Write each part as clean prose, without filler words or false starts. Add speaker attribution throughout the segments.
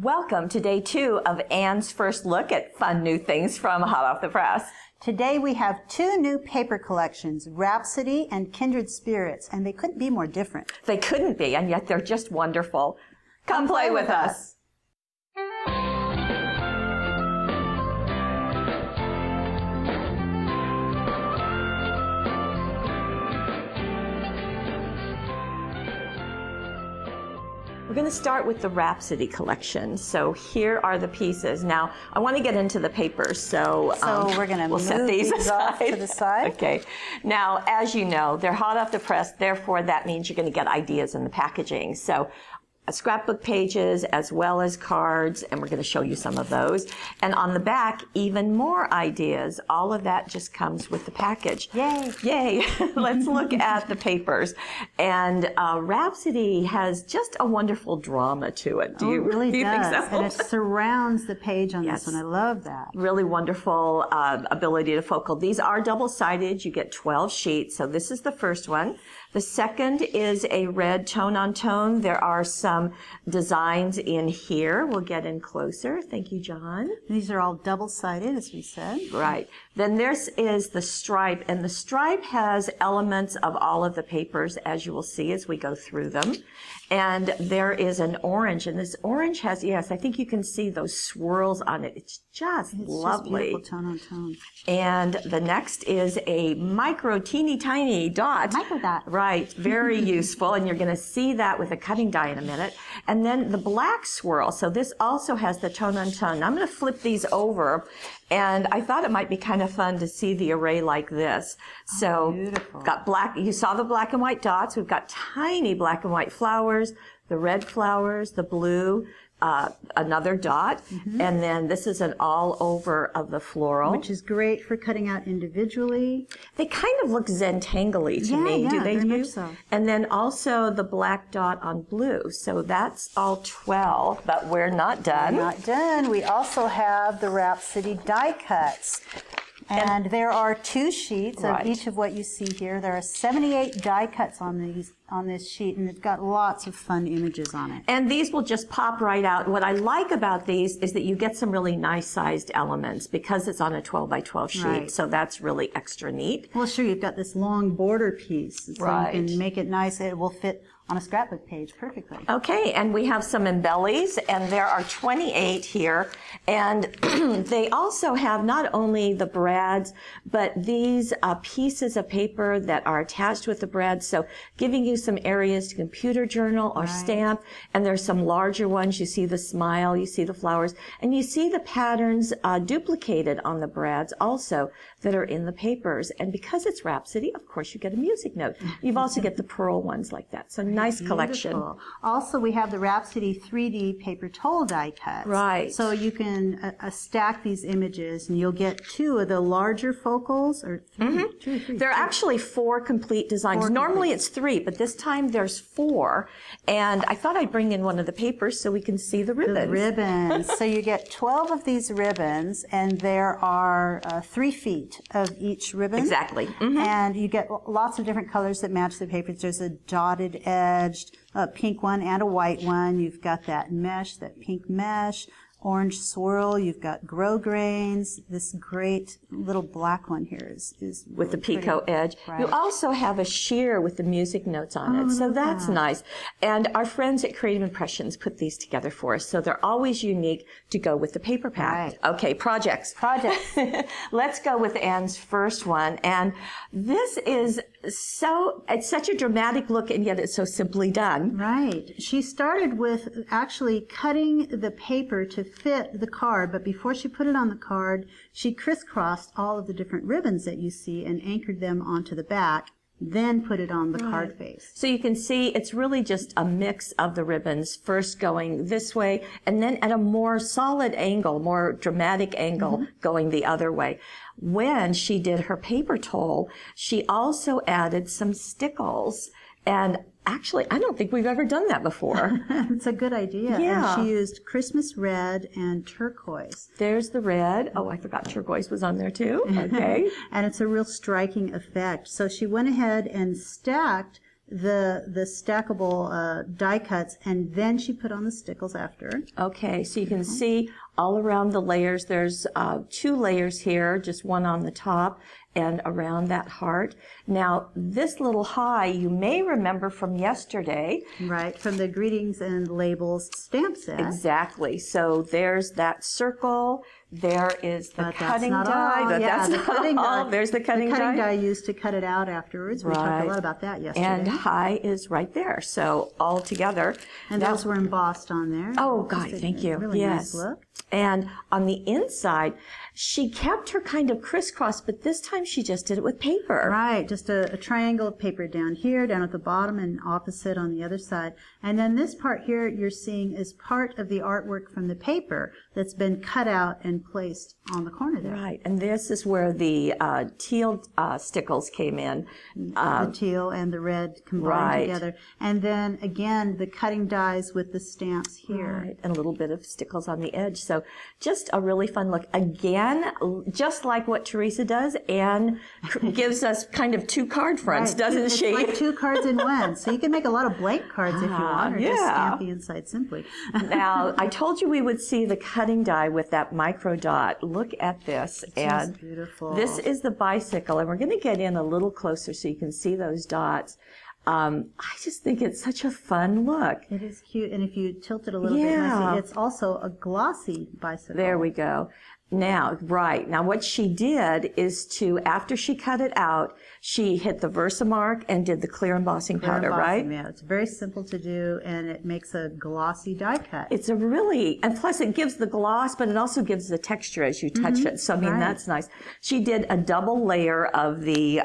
Speaker 1: Welcome to day 2 of Anne's first look at fun new things from hot off the press.
Speaker 2: Today we have 2 new paper collections, Rhapsody and Kindred Spirits, and they couldn't be more different.
Speaker 1: They couldn't be, and yet they're just wonderful. Come play with us. We're going to start with the Rhapsody collection. So here are the pieces. Now, I want to get into the papers, so
Speaker 2: we're going to
Speaker 1: set these
Speaker 2: off to the side.
Speaker 1: Okay. Now, as you know, they're hot off the press, therefore that means you're going to get ideas in the packaging. So scrapbook pages as well as cards, and we're going to show you some of those. And on the back, even more ideas. All of that just comes with the package.
Speaker 2: Yay!
Speaker 1: Yay! Let's look at the papers. And Rhapsody has just a wonderful drama to it. Do you
Speaker 2: really
Speaker 1: think so?
Speaker 2: And it surrounds the page on this one. I love that.
Speaker 1: Really wonderful ability to focal. These are double-sided. You get 12 sheets. So this is the first one. The second is a red tone-on-tone. There are some designs in here. We'll get in closer. Thank you, John.
Speaker 2: These are all double-sided, as we said.
Speaker 1: Right. Then this is the stripe, and the stripe has elements of all of the papers, as you will see as we go through them. And there is an orange, and this orange has, yes, I think you can see those swirls on it. It's just lovely.
Speaker 2: Just beautiful tone-on-tone.
Speaker 1: And the next is a micro, teeny tiny dot.
Speaker 2: Micro dot.
Speaker 1: Right, very useful, and you're going to see that with a cutting die in a minute. And then the black swirl, so this also has the tone-on-tone. I'm going to flip these over, and I thought it might be kind of fun to see the array like this. So,
Speaker 2: beautiful. Got
Speaker 1: black, you saw the black and white dots. We've got tiny black and white flowers, the red flowers, the blue, another dot, and then this is an all over of the floral.
Speaker 2: Which is great for cutting out individually.
Speaker 1: They kind of look Zentangly to me, do they?
Speaker 2: Very much so.
Speaker 1: And then also the black dot on blue. So that's all 12, but we're not done.
Speaker 2: We're not done. We also have the Rhapsody die cuts. And there are 2 sheets of each of what you see here. There are 78 die cuts on this sheet, and it's got lots of fun images on it.
Speaker 1: And these will just pop right out. What I like about these is that you get some really nice sized elements because it's on a 12 by 12 sheet.
Speaker 2: Right.
Speaker 1: So that's really extra neat.
Speaker 2: Well, sure, you've got this long border piece, so
Speaker 1: right.
Speaker 2: you can make it nice. It will fit on a scrapbook page perfectly.
Speaker 1: Okay, and we have some Embellies, and there are 28 here, and they also have not only the brads, but these pieces of paper that are attached with the brads, so giving you some areas to computer journal or stamp, and there's some larger ones. You see the smile, you see the flowers, and you see the patterns duplicated on the brads also that are in the papers. And because it's Rhapsody, of course, you get a music note. You've also get the pearl ones like that. So nice collection.
Speaker 2: Also, we have the Rhapsody 3D paper towel die cuts.
Speaker 1: Right.
Speaker 2: So you can stack these images, and you'll get 2 of the larger focals, or 2 or 3.
Speaker 1: There are actually 4 complete designs. Normally it's 3, but this time there's 4. And I thought I'd bring in one of the papers so we can see the ribbons.
Speaker 2: The ribbons. So you get 12 of these ribbons, and there are 3 feet of each ribbon.
Speaker 1: Exactly.
Speaker 2: And you get lots of different colors that match the papers. There's a dotted edged, a pink one and a white one. You've got that mesh, that pink mesh, orange swirl. You've got grosgrains. This great little black one here is
Speaker 1: with
Speaker 2: really
Speaker 1: the picot
Speaker 2: pretty.
Speaker 1: edge.
Speaker 2: Right.
Speaker 1: You also have a sheer with the music notes on it, so that's nice. And our friends at Creative Impressions put these together for us, so they're always unique to go with the paper pack.
Speaker 2: Right.
Speaker 1: Okay, projects. Let's go with Anne's first one, and this is it's such a dramatic look, and yet it's so simply done.
Speaker 2: Right. She started with actually cutting the paper to fit the card, but before she put it on the card, she crisscrossed all of the different ribbons that you see and anchored them onto the back, then put it on the card face.
Speaker 1: So you can see it's really just a mix of the ribbons, first going this way, and then at a more solid angle, more dramatic angle, going the other way. When she did her paper towel, she also added some stickles, and actually, I don't think we've ever done that before.
Speaker 2: It's a good idea.
Speaker 1: Yeah.
Speaker 2: And she used Christmas red and turquoise.
Speaker 1: There's the red. Oh, I forgot turquoise was on there too. Okay.
Speaker 2: And it's a real striking effect. So she went ahead and stacked the stackable die cuts, and then she put on the stickles after.
Speaker 1: Okay, so you can see all around the layers, there's 2 layers here, just one on the top and around that heart. Now, this little high, you may remember from yesterday.
Speaker 2: Right, from the greetings and labels stamp set.
Speaker 1: Exactly. So there's that circle. There is the cutting die.
Speaker 2: That's the cutting die.
Speaker 1: There's the cutting die.
Speaker 2: The cutting die used to cut it out afterwards. We talked a lot about that yesterday.
Speaker 1: And high is right there. So all together.
Speaker 2: And those were embossed on there.
Speaker 1: Oh, God, thank you.
Speaker 2: Really nice look.
Speaker 1: And on the inside, she kept her kind of crisscross, but this time she just did it with paper.
Speaker 2: Right, just a triangle of paper down here, down at the bottom, and opposite on the other side. And then this part here you're seeing is part of the artwork from the paper that's been cut out and placed on the corner there.
Speaker 1: Right, and this is where the teal stickles came in.
Speaker 2: The teal and the red combined together. And then again, the cutting dies with the stamps here.
Speaker 1: Right, and a little bit of stickles on the edge. So just a really fun look. Again, just like what Teresa does, Anne gives us kind of 2 card fronts, doesn't she?
Speaker 2: It's like 2 cards in one. So you can make a lot of blank cards if you want, or just stamp the inside simply.
Speaker 1: Now, I told you we would see the cutting die with that micro dot. Look at this.
Speaker 2: It's beautiful.
Speaker 1: This is the bicycle, and we're going to get in a little closer so you can see those dots. I just think it's such a fun look.
Speaker 2: It is cute, and if you tilt it a little bit, it's also a glossy bicycle.
Speaker 1: There we go. Now, now what she did is after she cut it out, she hit the Versamark and did the clear embossing powder, right?
Speaker 2: Yeah, it's very simple to do, and it makes a glossy die cut.
Speaker 1: It's and plus it gives the gloss, but it also gives the texture as you touch it. So, I mean, that's nice. She did a double layer of the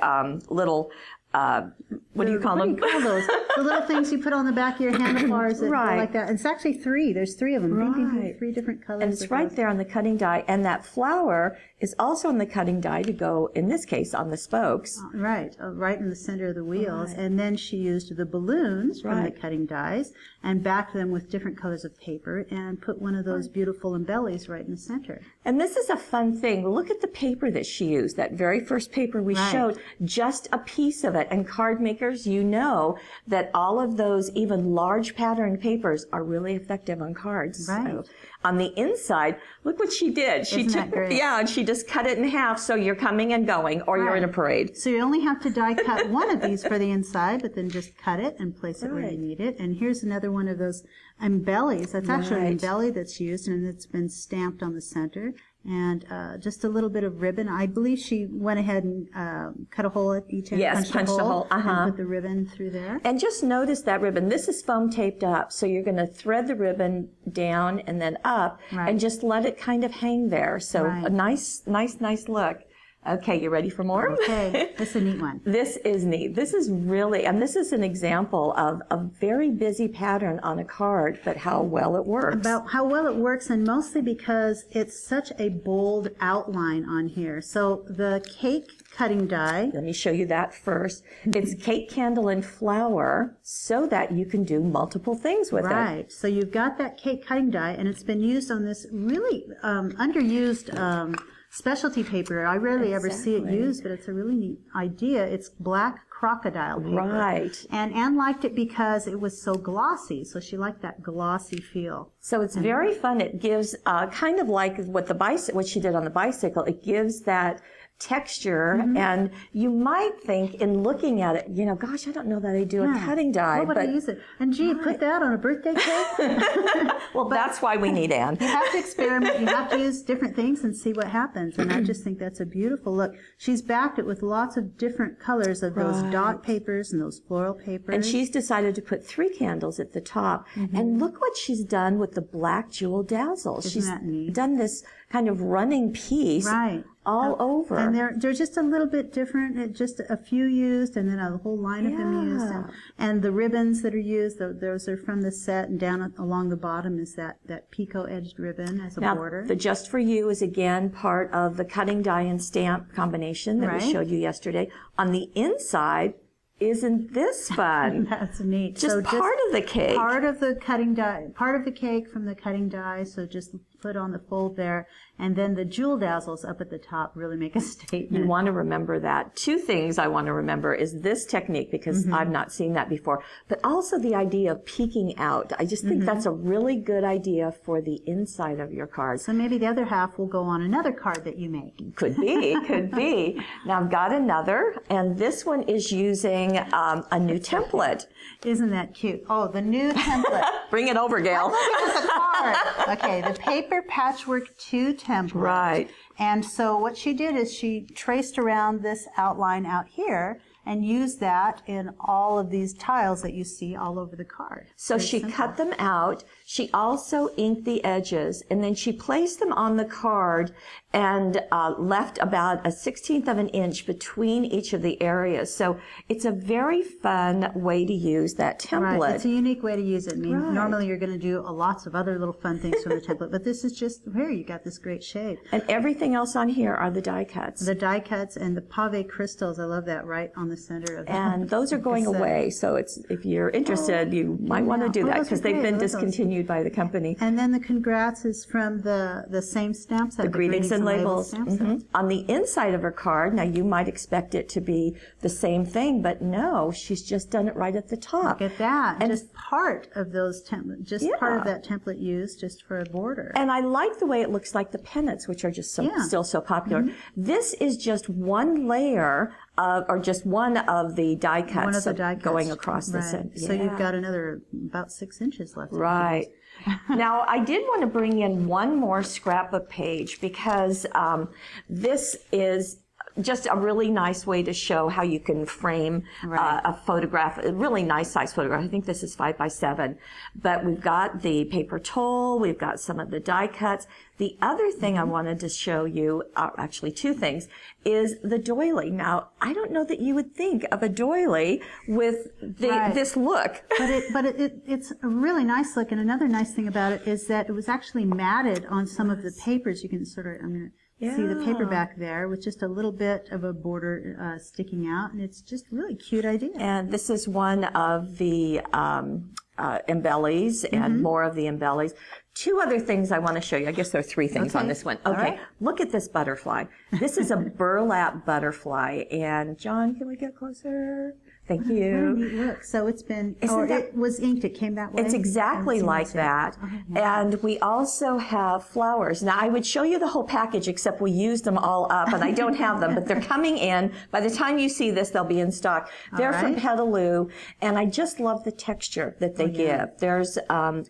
Speaker 1: little, what do you call them?
Speaker 2: What do you call those? The little things you put on the back of your handlebars that go like that. And it's actually 3. There's 3 of them.
Speaker 1: Right.
Speaker 2: 3 different colors.
Speaker 1: And it's right there on the cutting die. And that flower is also on the cutting die to go, in this case, on the spokes.
Speaker 2: Right in the center of the wheels. Right. And then she used the balloons from the cutting dies and backed them with different colors of paper and put one of those beautiful embellies right in the center.
Speaker 1: And this is a fun thing. Look at the paper that she used. That very first paper we showed, just a piece of it. And card makers, you know that all of those even large pattern papers are really effective on cards.
Speaker 2: Right.
Speaker 1: So, on the inside, look what she did. She
Speaker 2: Isn't that great?
Speaker 1: and she just cut it in half so you're coming and going, or you're in a parade.
Speaker 2: So you only have to die cut one of these for the inside, but then just cut it and place it where you need it. And here's another one of those embellies. That's actually an embelly that's used, and it's been stamped on the center. And just a little bit of ribbon. I believe she went ahead and cut a hole at each end.
Speaker 1: Yes, punched a hole.
Speaker 2: And put the ribbon through there.
Speaker 1: And just notice that ribbon. This is foam taped up, so you're going to thread the ribbon down and then up, and just let it kind of hang there. So a nice look. Okay, you ready for more?
Speaker 2: Okay, that's a neat one.
Speaker 1: This is neat. This is really, and this is an example of a very busy pattern on a card, but how well it works.
Speaker 2: About how well it works, and mostly because it's such a bold outline on here. So the cake cutting die.
Speaker 1: Let me show you that first. It's cake candle and flower so that you can do multiple things with it.
Speaker 2: Right. So you've got that cake cutting die, and it's been used on this really underused specialty paper. I rarely ever see it used, but it's a really neat idea. It's black crocodile paper.
Speaker 1: Right.
Speaker 2: And Anne liked it because it was so glossy, so she liked that glossy feel.
Speaker 1: So it's very fun. It gives kind of like what she did on the bicycle. It gives that texture, and you might think in looking at it, you know, gosh, I don't know that I do a cutting die.
Speaker 2: What would I use it? And gee, put that on a birthday cake?
Speaker 1: Well, that's why we need Anne.
Speaker 2: You have to experiment. You have to use different things and see what happens. And I just think that's a beautiful look. She's backed it with lots of different colors of those dot papers and those floral papers.
Speaker 1: And she's decided to put 3 candles at the top. And look what she's done with the black jewel dazzles.
Speaker 2: Isn't that neat?
Speaker 1: Done this kind of running piece all over.
Speaker 2: And they're just a little bit different. Just a few used, and then a whole line of them used. And the ribbons that are used, those are from the set, and down along the bottom is that picot edged ribbon as a border.
Speaker 1: The Just For You is again part of the cutting die and stamp combination that we showed you yesterday. On the inside, Isn't this fun?
Speaker 2: That's neat.
Speaker 1: Just part of the cake.
Speaker 2: Part of the cutting die, part of the cake from the cutting die. So just put on the fold there. And then the jewel dazzles up at the top really make a statement.
Speaker 1: You want to remember that. Two things I want to remember is this technique, because I've not seen that before, but also the idea of peeking out. I just think that's a really good idea for the inside of your card.
Speaker 2: So maybe the other half will go on another card that you make.
Speaker 1: Could be, could be. Now I've got another, and this one is using a new template.
Speaker 2: Isn't that cute? Oh, the new template.
Speaker 1: Bring it over, Gail.
Speaker 2: Look at the card. Okay, the Paper Patchwork 2 template.
Speaker 1: Right.
Speaker 2: And so what she did is she traced around this outline out here and used that in all of these tiles that you see all over the card.
Speaker 1: So she cut them out. She also inked the edges, and then she placed them on the card and left about a 1/16 of an inch between each of the areas. So it's a very fun way to use that template.
Speaker 2: Right. It's a unique way to use it. I mean, normally you're going to do lots of other little fun things from the template, but this is just, here you got this great shape.
Speaker 1: And everything else on here are the die cuts.
Speaker 2: The die cuts and the pave crystals. I love that, right on the center of the
Speaker 1: And those are going away. So it's, if you're interested, you might want to do that, because they've been discontinued by the company.
Speaker 2: And then the congrats is from the same stamp set.
Speaker 1: The greetings and labels. On the inside of her card, now you might expect it to be the same thing, but no, she's just done it right at the top.
Speaker 2: Look at that. And just part of those templates, just part of that template used just for a border.
Speaker 1: And I like the way it looks like the pennants, which are just so, still so popular. This is just one layer or just one of the die cuts,
Speaker 2: one of the die cuts
Speaker 1: going across this end.
Speaker 2: So you've got another about 6 inches left.
Speaker 1: Right. Now, I did want to bring in one more scrapbook page, because this is just a really nice way to show how you can frame a photograph, a really nice size photograph. I think this is 5 by 7, but we've got the paper toll, we've got some of the die cuts. The other thing I wanted to show you, actually two things, is the doily. Now, I don't know that you would think of a doily with this look.
Speaker 2: But it's a really nice look, and another nice thing about it is that it was actually matted on some of the papers. You can sort of, I'm going to see the paperback there with just a little bit of a border sticking out, and it's just a really cute idea.
Speaker 1: And this is one of the Embellies, and more of the Embellies. Two other things I want to show you. I guess there are three things on this one. Okay, look at this butterfly. This is a burlap butterfly, and John, can we get closer? Thank you.
Speaker 2: Neat look. So it's been, it was inked. It came that way.
Speaker 1: It's exactly like that. And we also have flowers. Now, I would show you the whole package, except we used them all up, and I don't have them, but they're coming in. By the time you see this, they'll be in stock. They're from Petaloo, and I just love the texture that they give. There's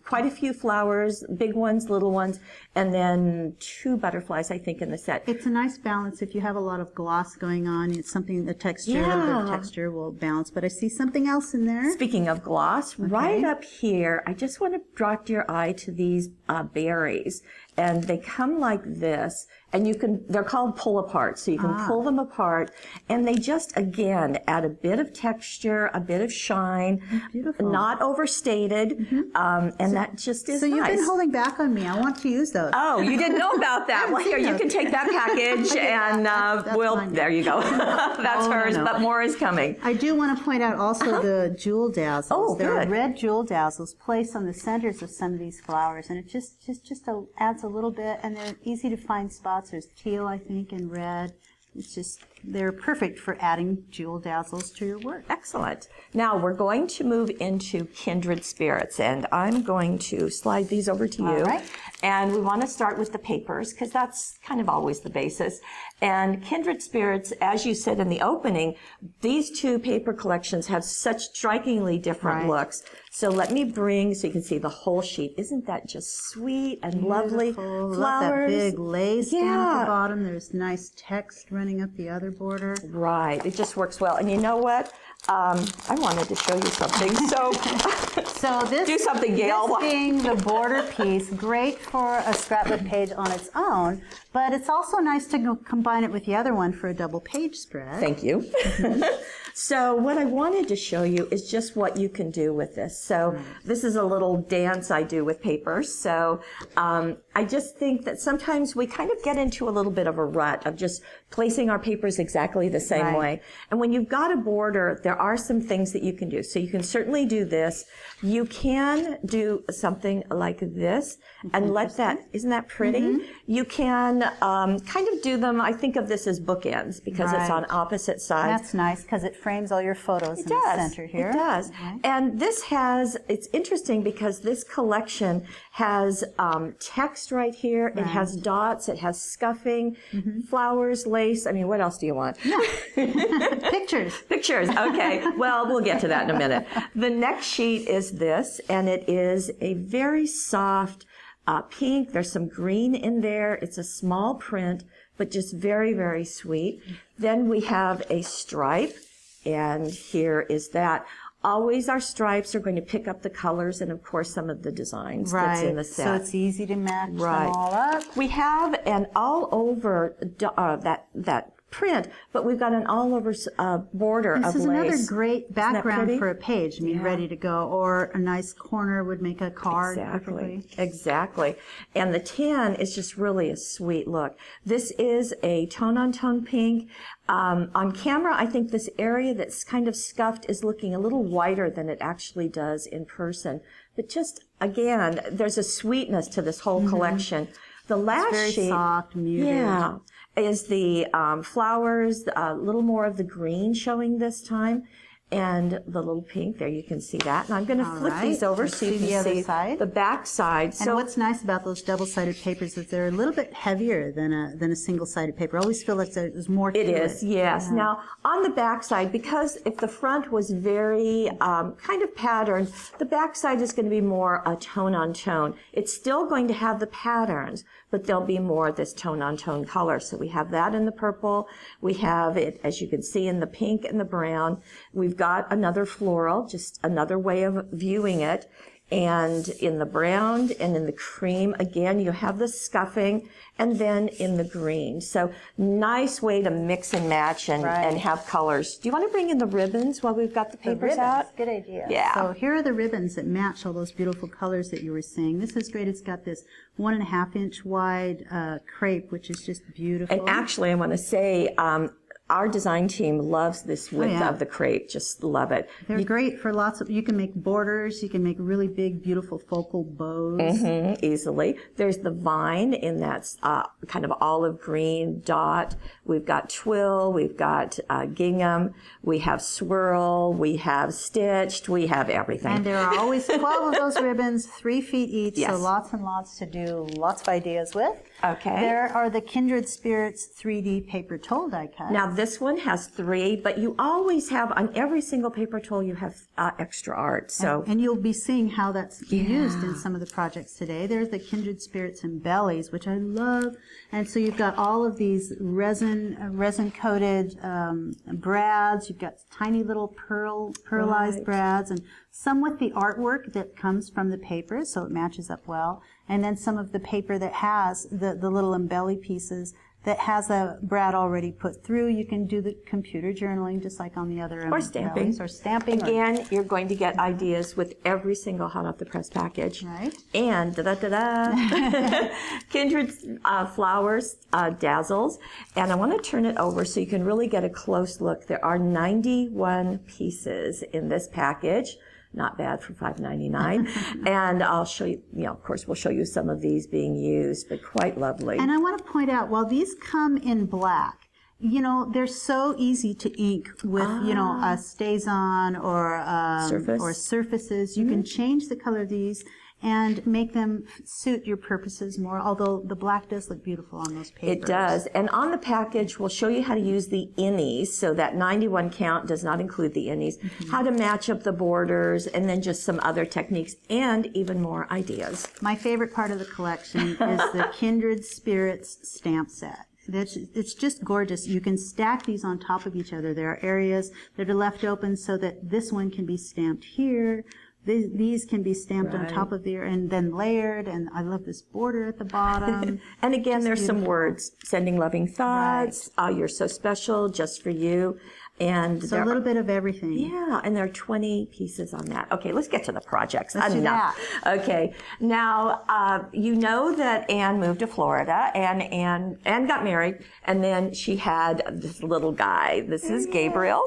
Speaker 1: quite a few flowers, big ones, little ones, and then 2 butterflies, I think, in the set.
Speaker 2: It's a nice balance. If you have a lot of gloss going on, it's something, the texture, a little bit of texture will balance. But I see something else in there.
Speaker 1: Speaking of gloss, right up here, I just want to draw your eye to these berries. And they come like this, and you can, they're called pull apart, so you can pull them apart, and they just, again, add a bit of texture, a bit of shine, not overstated, and that just is nice.
Speaker 2: So you've been holding back on me. I want to use those.
Speaker 1: Oh, you didn't know about that. Well, here, you can take that package, and there you go. That's hers, but more is coming.
Speaker 2: I do want to point out also the jewel dazzles.
Speaker 1: Oh,
Speaker 2: there are red jewel dazzles placed on the centers of some of these flowers, and it just adds a little bit, and they're easy to find spots. There's teal, I think, and red. It's just, they're perfect for adding jewel dazzles to your work.
Speaker 1: Excellent. Now we're going to move into Kindred Spirits, and I'm going to slide these over to you.
Speaker 2: All right.
Speaker 1: And we want to start with the papers, because that's kind of always the basis. And Kindred Spirits, as you said in the opening, these 2 paper collections have such strikingly different looks. So let me bring, so you can see the whole sheet. Isn't that just sweet and lovely? Flowers.
Speaker 2: Love that big lace down at the bottom. There's nice text running up the other border.
Speaker 1: Right. It just works well. And you know what? I wanted to show you something. So
Speaker 2: this,
Speaker 1: do something, Gail.
Speaker 2: This being the border piece, great for a scrapbook page on its own, but it's also nice to combine it with the other one for a double page spread.
Speaker 1: Thank you. So what I wanted to show you is just what you can do with this. So this is a little dance I do with paper. So I just think that sometimes we kind of get into a little bit of a rut of just placing our papers exactly the same way. And when you've got a border, there are some things that you can do. So you can certainly do this. You can do something like this and let that, isn't that pretty? You can kind of do them, I think of this as bookends because it's on opposite sides.
Speaker 2: That's nice because it frames all your photos in the center here.
Speaker 1: It does. And this has, it's interesting because this collection has text right here. It has dots. It has scuffing, flowers, lace. I mean, what else do you want?
Speaker 2: Pictures.
Speaker 1: Pictures. Okay. Well, we'll get to that in a minute. The next sheet is this, and it is a very soft pink. There's some green in there. It's a small print, but just very, very sweet. Then we have a stripe, and here is that. Always our stripes are going to pick up the colors and, of course, some of the designs that's in the set.
Speaker 2: So it's easy to match them all up.
Speaker 1: We have an all over that print, but we've got an all over border of lace.
Speaker 2: This is another great background for a page. I mean, ready to go. Or a nice corner would make a card.
Speaker 1: Exactly. And the tan is just really a sweet look. This is a tone-on-tone pink. On camera, I think this area that's kind of scuffed is looking a little whiter than it actually does in person. But just, again, there's a sweetness to this whole collection. The last
Speaker 2: very
Speaker 1: sheet,
Speaker 2: soft, muted.
Speaker 1: Is the flowers, a little more of the green showing this time, and the little pink. There you can see that. And I'm going to flip these over so you can see the back side.
Speaker 2: And what's nice about those double-sided papers is they're a little bit heavier than a single-sided paper. I always feel like there's more to it.
Speaker 1: It is, yes. Yeah. Now, on the back side, because if the front was very kind of patterned, the back side is going to be more a tone-on-tone. It's still going to have the patterns, but there'll be more of this tone-on-tone color. So we have that in the purple. We have it, as you can see, in the pink and the brown. We've got another floral, just another way of viewing it. And in the brown and in the cream, again, you have the scuffing, and then in the green. So nice way to mix and match and have colors. Do you want to bring in the ribbons while we've got the papers out?
Speaker 2: Good idea.
Speaker 1: Yeah.
Speaker 2: So here are the ribbons that match all those beautiful colors that you were seeing. This is great. It's got this 1.5 inch wide crepe, which is just beautiful.
Speaker 1: And actually, I want to say, our design team loves this width of the crepe. Just love it.
Speaker 2: They're great for lots of, you can make borders, you can make really big, beautiful focal bows.
Speaker 1: Easily. There's the vine in that kind of olive green dot. We've got twill, we've got gingham, we have swirl, we have stitched, we have everything.
Speaker 2: And there are always 12 of those ribbons, 3 feet each, so lots and lots to do, lots of ideas with.
Speaker 1: Okay.
Speaker 2: There are the Kindred Spirits 3D paper toll die cut.
Speaker 1: Now this one has 3, but you always have, on every single paper toll, you have extra art. So
Speaker 2: and you'll be seing how that's used in some of the projects today. There's the Kindred Spirits Embellies, which I love. And so you've got all of these resin-coated brads. You've got tiny little pearlized brads, and some with the artwork that comes from the paper, so it matches up well. And then some of the paper that has the little embelly pieces that has a brad already put through. You can do the computer journaling just like on the other
Speaker 1: or stamping.
Speaker 2: Or stamping.
Speaker 1: Again, you're going to get ideas with every single hot off the press package.
Speaker 2: Right.
Speaker 1: And Kindred flowers, dazzles. And I want to turn it over so you can really get a close look. There are 91 pieces in this package. Not bad for $5.99. And I'll show you, of course, we'll show you some of these being used, but quite lovely.
Speaker 2: And I want to point out, while these come in black, they're so easy to ink with, a StazOn or surfaces. You can change the color of these and make them suit your purposes more, although the black does look beautiful on those papers.
Speaker 1: It does. And on the package, we'll show you how to use the innies, so that 91 count does not include the innies, how to match up the borders, and then just some other techniques and even more ideas.
Speaker 2: My favorite part of the collection is the Kindred Spirits stamp set. It's just gorgeous. You can stack these on top of each other. There are areas that are left open so that this one can be stamped here. These can be stamped on top of there and then layered, and I love this border at the bottom.
Speaker 1: And again, there's some words. Sending loving thoughts, you're so special, just for you. And
Speaker 2: so a little bit of everything.
Speaker 1: Yeah, and there are 20 pieces on that. Okay, let's get to the projects.
Speaker 2: Let's do that.
Speaker 1: Okay, now you know that Anne moved to Florida, and Anne got married, and then she had this little guy. This is Gabriel,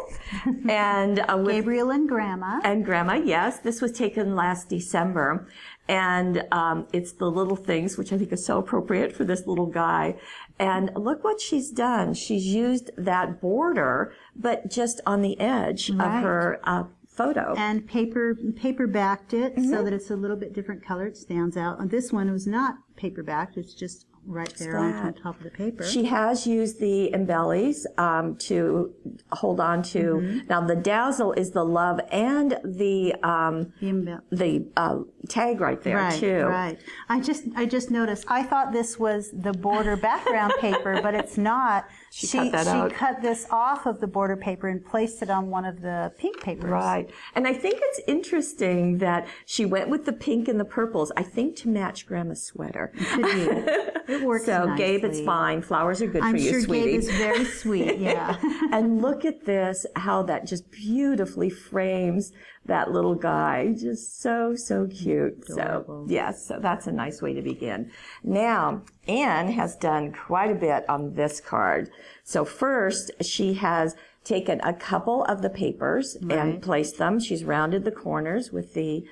Speaker 1: and
Speaker 2: Gabriel and Grandma.
Speaker 1: And Grandma, yes. This was taken last December. And it's the little things, which I think is so appropriate for this little guy. And look what she's done. She's used that border, but just on the edge of her photo.
Speaker 2: And paper backed it so that it's a little bit different color. It stands out. And this one was not paper backed. It's just right there on top of the paper.
Speaker 1: She has used the Embellies to hold on to. Now the dazzle is the love and the tag right there too.
Speaker 2: Right. I just noticed. I thought this was the border background paper, but it's not. She cut this off of the border paper and placed it on one of the pink papers.
Speaker 1: Right. And I think it's interesting that she went with the pink and the purples, I think to match Grandma's sweater.
Speaker 2: Could be. It works
Speaker 1: So,
Speaker 2: nicely.
Speaker 1: Gabe, it's fine. Flowers are good for you,
Speaker 2: I'm sure
Speaker 1: sweetie.
Speaker 2: Gabe is very sweet, yeah.
Speaker 1: And look at this, how that just beautifully frames that little guy. Just so, so cute.
Speaker 2: Adorable.
Speaker 1: So, yes, so that's a nice way to begin. Now, Anne has done quite a bit on this card. So first, she has taken a couple of the papers and placed them. She's rounded the corners with the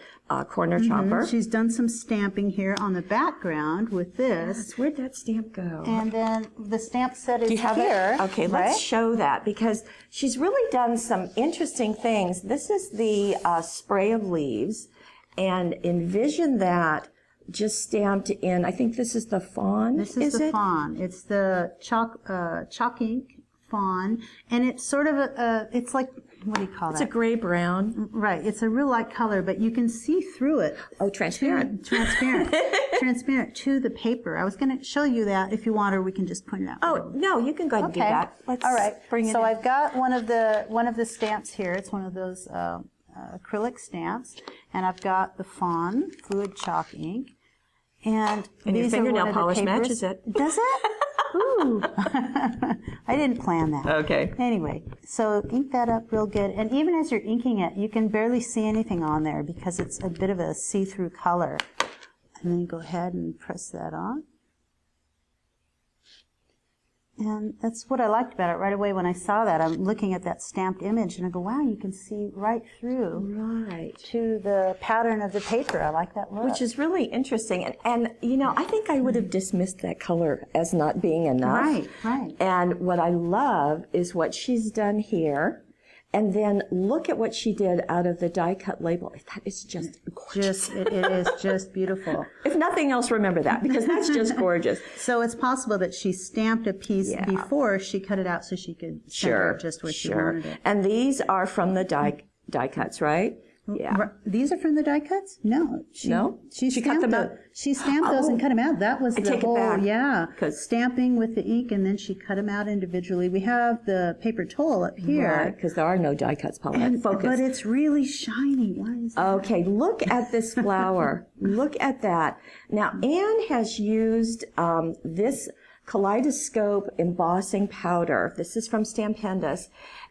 Speaker 1: corner chomper.
Speaker 2: She's done some stamping here on the background with this.
Speaker 1: Yes, where'd that stamp go?
Speaker 2: And then the stamp set is
Speaker 1: Do you have
Speaker 2: here.
Speaker 1: it? Okay, let's show that because she's really done some interesting things. This is the spray of leaves, and envision that just stamped in. I think this is the fawn.
Speaker 2: This is the fawn. It's the chalk ink fawn, and it's sort of it's like, what do you call that?
Speaker 1: It's a gray brown.
Speaker 2: Right. It's a real light color, but you can see through it.
Speaker 1: Oh, transparent.
Speaker 2: Transparent to the paper. I was going to show you that if you want, or we can just point it out.
Speaker 1: Oh, no, you can go ahead and do that.
Speaker 2: All right.
Speaker 1: Bring it
Speaker 2: so
Speaker 1: in.
Speaker 2: I've got one of the stamps here. It's one of those acrylic stamps, and I've got the fawn fluid chalk ink. And
Speaker 1: your
Speaker 2: these
Speaker 1: fingernail
Speaker 2: are one
Speaker 1: polish
Speaker 2: of the papers.
Speaker 1: matches it.
Speaker 2: Does it? Ooh. I didn't plan that.
Speaker 1: Okay.
Speaker 2: Anyway, so ink that up real good. And even as you're inking it, you can barely see anything on there because it's a bit of a see-through color. And then go ahead and press that on. And that's what I liked about it right away when I saw that. I'm looking at that stamped image and I go, wow, you can see right through to the pattern of the paper. I like that look.
Speaker 1: Which is really interesting. And you know, I think I would have dismissed that color as not being enough.
Speaker 2: Right.
Speaker 1: And what I love is what she's done here. And then look at what she did out of the die-cut label. That is just gorgeous.
Speaker 2: It is just beautiful.
Speaker 1: If nothing else, remember that, because that's just gorgeous.
Speaker 2: So it's possible that she stamped a piece before she cut it out so she could center it just where she wanted it.
Speaker 1: And these are from the die cuts, right? Yeah.
Speaker 2: These are from the die cuts? No. She
Speaker 1: cut them out.
Speaker 2: She stamped those and cut them out. That was the whole, stamping with the ink, and then she cut them out individually. We have the paper towel up here.
Speaker 1: Right, because there are no die cuts, Paulette. Focus.
Speaker 2: But it's really shiny. Why is that?
Speaker 1: Okay, look at this flower. Look at that. Now, Anne has used this kaleidoscope embossing powder. This is from Stampendous,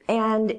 Speaker 1: and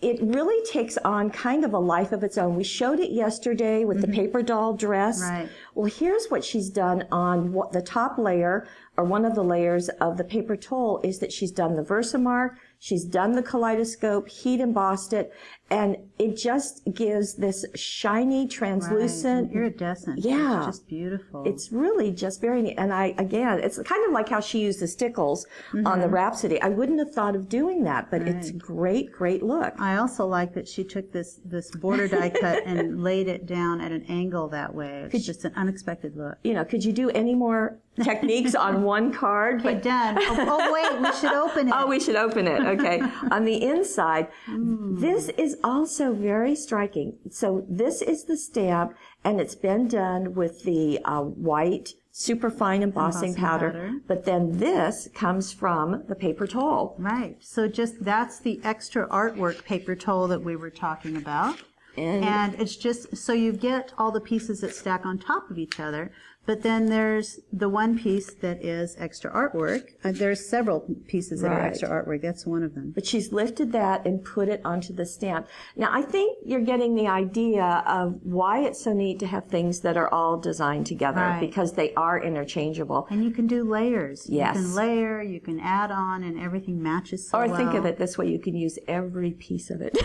Speaker 1: it really takes on kind of a life of its own. We showed it yesterday with the paper doll dress.
Speaker 2: Right.
Speaker 1: Well, here's what she's done on the top layer, or one of the layers of the paper towel, is that she's done the Versamark, she's done the kaleidoscope, heat embossed it, and it just gives this shiny, translucent,
Speaker 2: iridescent.
Speaker 1: Yeah.
Speaker 2: It's just beautiful.
Speaker 1: It's really just very neat. And it's kind of like how she used the stickles on the Rhapsody. I wouldn't have thought of doing that, but it's a great, great look.
Speaker 2: I also like that she took this border die cut and laid it down at an angle that way. It's just an unexpected look.
Speaker 1: You know, could you do any more techniques on one card?
Speaker 2: Okay, done. Oh, wait, we should open it.
Speaker 1: Oh, we should open it. Okay. On the inside, this is also very striking. So this is the stamp, and it's been done with the white superfine embossing powder. But then this comes from the paper towel.
Speaker 2: Right. So that's the extra artwork paper towel that we were talking about. And it's just, so you get all the pieces that stack on top of each other, But then there's the one piece that is extra artwork. There's several pieces that are extra artwork. That's one of them.
Speaker 1: But she's lifted that and put it onto the stamp. Now, I think you're getting the idea of why it's so neat to have things that are all designed together, because they are interchangeable.
Speaker 2: And you can do layers.
Speaker 1: Yes.
Speaker 2: You can layer, you can add on, and everything matches so well.
Speaker 1: Or think of it this way, you can use every piece of it.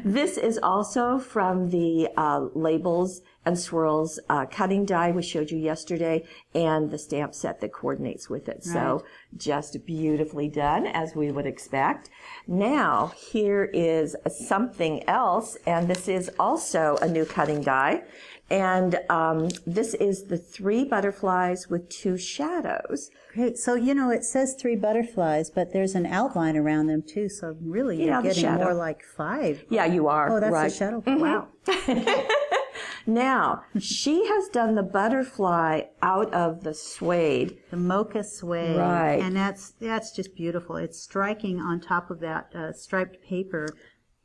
Speaker 1: This is also from the Labels and Swirls cutting die we showed you yesterday, and the stamp set that coordinates with it. So just beautifully done, as we would expect. Now, here is something else, and this is also a new cutting die. And this is the 3 butterflies with 2 shadows.
Speaker 2: Great. So, you know, it says 3 butterflies, but there's an outline around them too. So really, you're getting more like 5.
Speaker 1: Yeah, you are.
Speaker 2: Oh, that's
Speaker 1: right.
Speaker 2: the shadow. Wow.
Speaker 1: Now, she has done the butterfly out of the suede.
Speaker 2: The mocha suede.
Speaker 1: Right.
Speaker 2: And that's just beautiful. It's striking on top of that striped paper.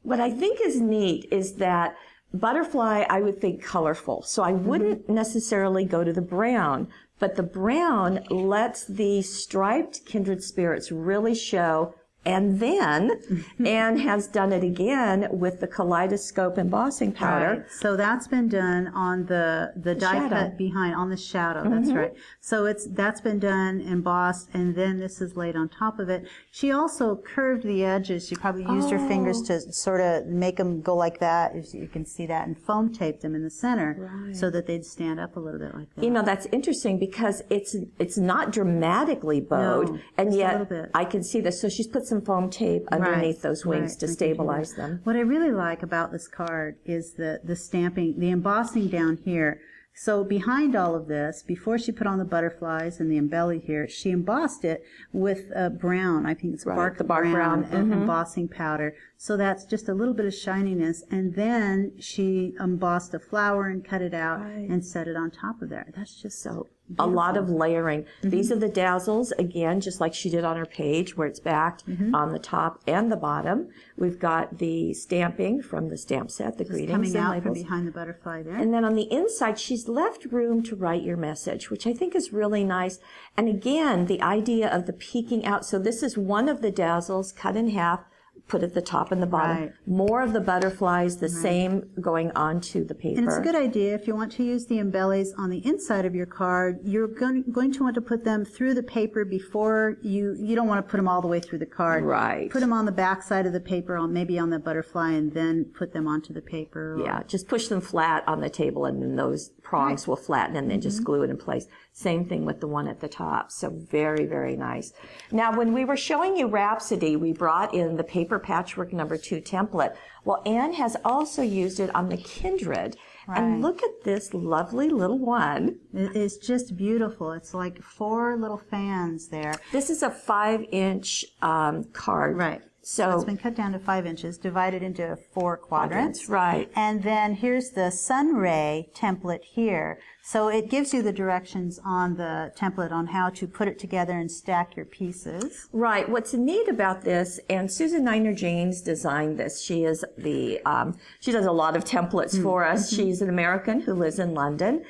Speaker 1: What I think is neat is that butterfly, I would think colorful. So I wouldn't necessarily go to the brown, but the brown lets the striped Kindred Spirits really show. And then Anne has done it again with the kaleidoscope embossing powder.
Speaker 2: Right. So that's been done on the die cut behind, on the shadow. That's right. So that's been done, embossed, and then this is laid on top of it. She also curved the edges. She probably used her fingers to sort of make them go like that, as you can see that, and foam taped them in the center so that they'd stand up a little bit like that.
Speaker 1: You know, that's interesting because it's not dramatically bowed, and yet I can see this. So she's put some foam tape underneath those wings to stabilize them.
Speaker 2: What I really like about this card is the stamping, the embossing down here. So behind all of this, before she put on the butterflies and the embelly here, she embossed it with brown. I think it's bark brown embossing powder. So that's just a little bit of shininess. And then she embossed a flower and cut it out and set it on top of there. That's just so beautiful.
Speaker 1: A lot of layering. These are the dazzles, again, just like she did on her page, where it's backed on the top and the bottom. We've got the stamping from the stamp set, the greetings
Speaker 2: coming
Speaker 1: and
Speaker 2: out
Speaker 1: labels.
Speaker 2: from behind the butterfly there.
Speaker 1: And then on the inside, she's left room to write your message, which I think is really nice. And again, the idea of the peeking out. So this is one of the dazzles cut in half, put at the top and the bottom. More of the butterflies, the same going onto the paper.
Speaker 2: And it's a good idea if you want to use the embellies on the inside of your card. You're going to want to put them through the paper before you don't want to put them all the way through the card.
Speaker 1: Right.
Speaker 2: Put them on the back side of the paper, maybe on the butterfly, and then put them onto the paper.
Speaker 1: Yeah, just push them flat on the table, and then those prongs will flatten, and then just glue it in place. Same thing with the one at the top. So very, very nice. Now, when we were showing you Rhapsody, we brought in the paper patchwork number 2 template. Well, Anne has also used it on the Kindred. And look at this lovely little one.
Speaker 2: It is just beautiful. It's like 4 little fans there.
Speaker 1: This is a 5-inch card.
Speaker 2: Right.
Speaker 1: So
Speaker 2: it's been cut down to 5 inches, divided into 4 quadrants.
Speaker 1: Right.
Speaker 2: And then here's the sun ray template here. So it gives you the directions on the template on how to put it together and stack your pieces.
Speaker 1: Right. What's neat about this, and Susan Niner-Janes designed this. She is she does a lot of templates for us. She's an American who lives in London.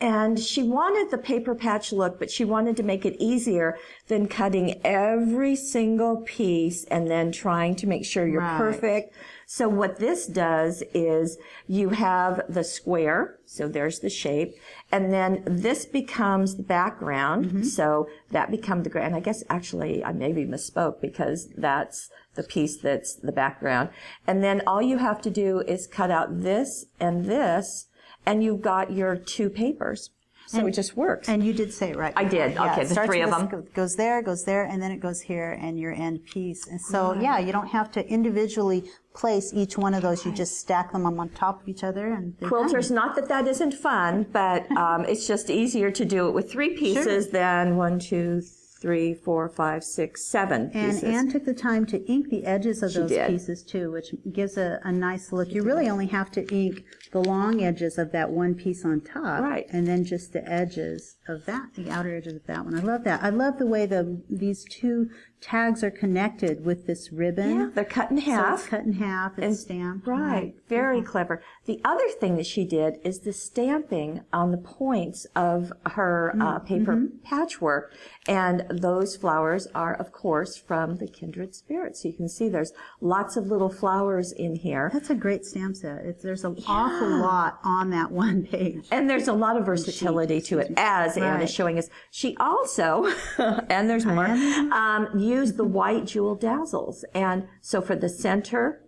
Speaker 1: And she wanted the paper patch look, but she wanted to make it easier than cutting every single piece and then trying to make sure you're perfect. So what this does is you have the square, so there's the shape, and then this becomes the background, so that becomes the ground. I guess actually I maybe misspoke because that's the piece that's the background. And then all you have to do is cut out this, and you've got your 2 papers. So it just works.
Speaker 2: And you did say it right.
Speaker 1: I did.
Speaker 2: Yeah,
Speaker 1: okay, the 3 of them.
Speaker 2: Goes there, and then it goes here, and your end piece. And so, yeah, you don't have to individually place each one of those. You just stack them on top of each other. And
Speaker 1: Quilters, not that that isn't fun, but it's just easier to do it with 3 pieces than 1, 2, 3, 4, 5, 6, 7 pieces.
Speaker 2: And Anne took the time to ink the edges of those
Speaker 1: did.
Speaker 2: pieces too, which gives a nice look. You really only have to ink the long edges of that one piece on top.
Speaker 1: Right.
Speaker 2: And then just the edges of that, the outer edges of that one. I love that. I love the way these two tags are connected with this ribbon.
Speaker 1: Yeah, they're cut in half.
Speaker 2: So it's cut in half and stamped.
Speaker 1: Right, very clever. The other thing that she did is the stamping on the points of her paper patchwork. And those flowers are, of course, from the Kindred Spirit. So you can see there's lots of little flowers in here.
Speaker 2: That's a great stamp set. There's an awful lot on that one page.
Speaker 1: And there's a lot of versatility to it, as Anne is showing us. She also, and there's more, used the white jewel dazzles. And so for the center,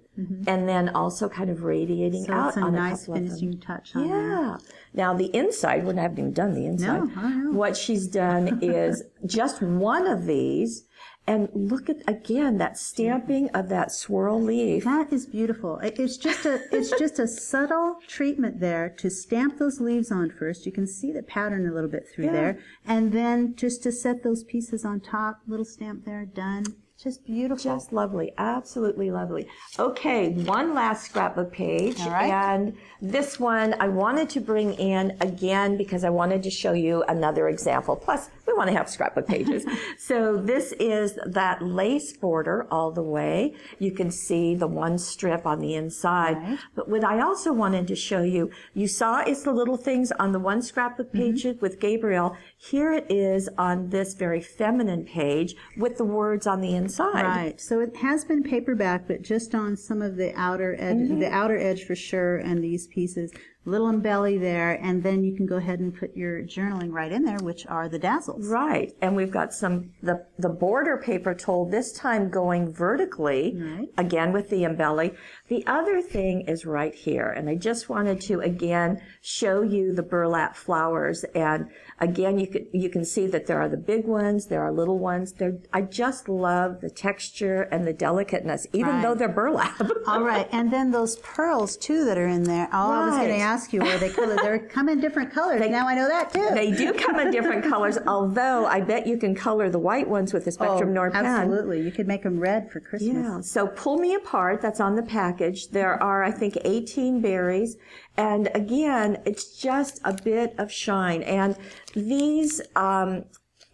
Speaker 1: and then also kind of radiating
Speaker 2: so
Speaker 1: out
Speaker 2: it's a
Speaker 1: on
Speaker 2: nice
Speaker 1: a couple
Speaker 2: finishing
Speaker 1: of them.
Speaker 2: touch on that.
Speaker 1: Now the inside, we haven't even done the inside.
Speaker 2: No, I know.
Speaker 1: What she's done is just one of these, and look at again that stamping of that swirl leaf.
Speaker 2: That is beautiful. It's just a subtle treatment there to stamp those leaves on first. You can see the pattern a little bit through there, and then just to set those pieces on top. Little stamp there, done. Just beautiful.
Speaker 1: Just lovely. Absolutely lovely. Okay, one last scrapbook page.
Speaker 2: All right.
Speaker 1: And this one I wanted to bring in again because I wanted to show you another example. Plus, we want to have scrapbook pages. So this is that lace border all the way. You can see the one strip on the inside.
Speaker 2: Right.
Speaker 1: But what I also wanted to show you, you saw it's the little things on the one scrapbook page with Gabriel. Here it is on this very feminine page with the words on the inside.
Speaker 2: Right. So it has been paperback, but just on some of the outer edge, the outer edge for sure, and these pieces. Little embelly there, and then you can go ahead and put your journaling right in there, which are the dazzles.
Speaker 1: Right, and we've got some, the border paper told this time going vertically, again with the embelly. The other thing is right here, and I just wanted to again show you the burlap flowers, and again you can see that there are the big ones, there are little ones. I just love the texture and the delicateness, even though they're burlap.
Speaker 2: All right, and then those pearls too that are in there. Oh, I was going to ask you, are they colored? They come in different colors. Now I know that too.
Speaker 1: They do come in different colors, although I bet you can color the white ones with the Spectrum Nord pen.
Speaker 2: Absolutely. You could make them red for Christmas.
Speaker 1: Yeah. So Pull Me Apart, that's on the package. There are, I think, 18 berries. And again, it's just a bit of shine. And these, you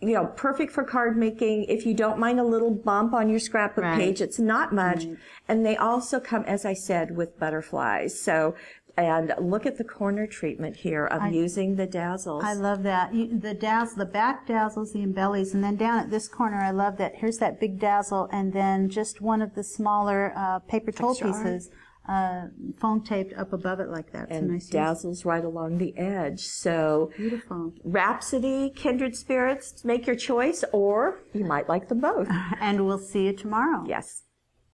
Speaker 1: know, perfect for card making. If you don't mind a little bump on your scrapbook page, it's not much. And they also come, as I said, with butterflies. So, and look at the corner treatment here of using the dazzles.
Speaker 2: I love that. The back dazzles, the embellies, and then down at this corner, I love that. Here's that big dazzle, and then just one of the smaller paper toll pieces, foam taped up above it like that.
Speaker 1: And
Speaker 2: nice
Speaker 1: dazzles right along the edge. So
Speaker 2: beautiful.
Speaker 1: Rhapsody, Kindred Spirits, make your choice, or you might like them both.
Speaker 2: And we'll see you tomorrow.
Speaker 1: Yes.